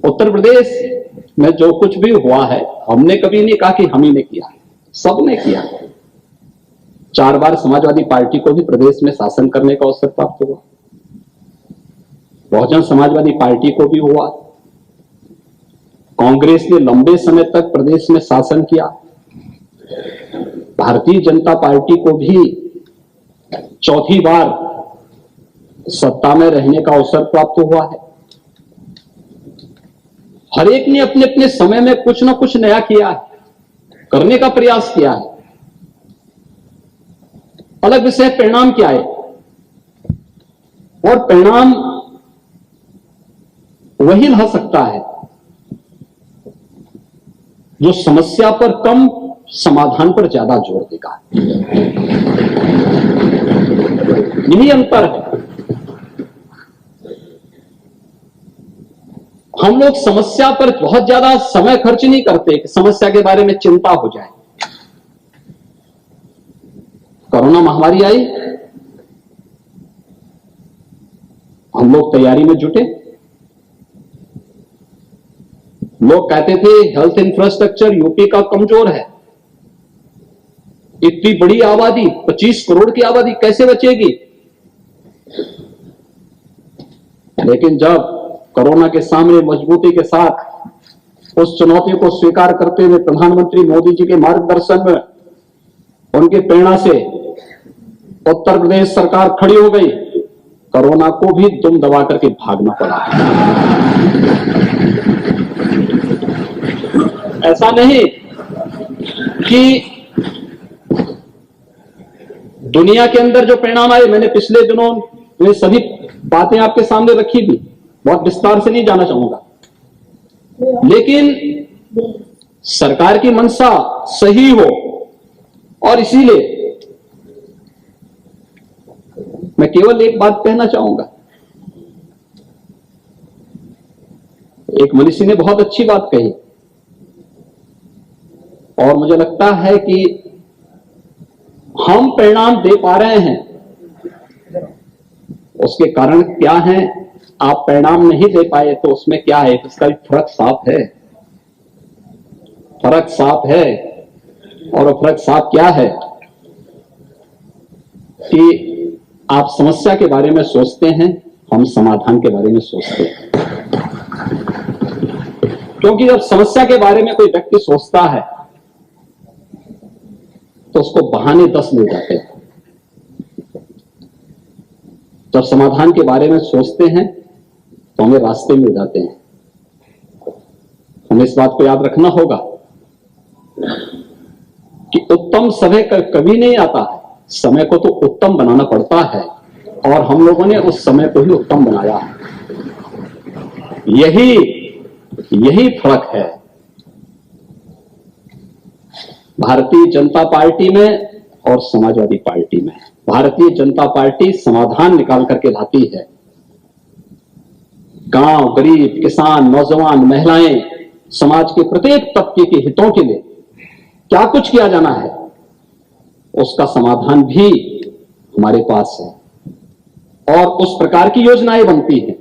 उत्तर प्रदेश में जो कुछ भी हुआ है, हमने कभी नहीं कहा कि हम ही ने किया, सबने किया। 4 बार समाजवादी पार्टी को भी प्रदेश में शासन करने का अवसर प्राप्त हुआ, बहुजन समाजवादी पार्टी को भी हुआ, कांग्रेस ने लंबे समय तक प्रदेश में शासन किया, भारतीय जनता पार्टी को भी 4थी बार सत्ता में रहने का अवसर प्राप्त हुआ है। हर एक ने अपने अपने समय में कुछ ना कुछ नया किया है, करने का प्रयास किया है। अलग विषय परिणाम क्या है, और परिणाम वही ला सकता है जो समस्या पर कम, समाधान पर ज्यादा जोर देगा। यही अंतर है। हम लोग समस्या पर बहुत ज्यादा समय खर्च नहीं करते कि समस्या के बारे में चिंता हो जाए। कोरोना महामारी आई, हम लोग तैयारी में जुटे। लोग कहते थे हेल्थ इंफ्रास्ट्रक्चर यूपी का कमजोर है, इतनी बड़ी आबादी, 25 करोड़ की आबादी कैसे बचेगी। लेकिन जब कोरोना के सामने मजबूती के साथ उस चुनौती को स्वीकार करते हुए प्रधानमंत्री मोदी जी के मार्गदर्शन में, उनकी प्रेरणा से उत्तर प्रदेश सरकार खड़ी हो गई, कोरोना को भी दुम दबा करके भागना पड़ा। ऐसा नहीं कि दुनिया के अंदर जो परिणाम आए, मैंने पिछले दिनों में सभी बातें आपके सामने रखी थी, बहुत विस्तार से नहीं जाना चाहूंगा, लेकिन सरकार की मंशा सही हो, और इसीलिए मैं केवल एक बात कहना चाहूंगा। एक मनीषी ने बहुत अच्छी बात कही, और मुझे लगता है कि हम परिणाम दे पा रहे हैं, उसके कारण क्या है। आप परिणाम नहीं दे पाए तो उसमें क्या है, इसका भी फर्क साफ है, फर्क साफ है। और वो फर्क साफ क्या है कि आप समस्या के बारे में सोचते हैं, हम समाधान के बारे में सोचते हैं। क्योंकि जब समस्या के बारे में कोई व्यक्ति सोचता है तो उसको बहाने 10 मिल जाते हैं। जब समाधान के बारे में सोचते हैं तो हमें रास्ते मिल जाते हैं। हमें इस बात को याद रखना होगा कि उत्तम समय कभी नहीं आता है, समय को तो उत्तम बनाना पड़ता है, और हम लोगों ने उस समय को ही उत्तम बनाया है। यही फर्क है भारतीय जनता पार्टी में और समाजवादी पार्टी में। भारतीय जनता पार्टी समाधान निकाल करके लाती है। गांव, गरीब, किसान, नौजवान, महिलाएं, समाज के प्रत्येक तबके के हितों के लिए क्या कुछ किया जाना है, उसका समाधान भी हमारे पास है, और उस प्रकार की योजनाएं बनती हैं।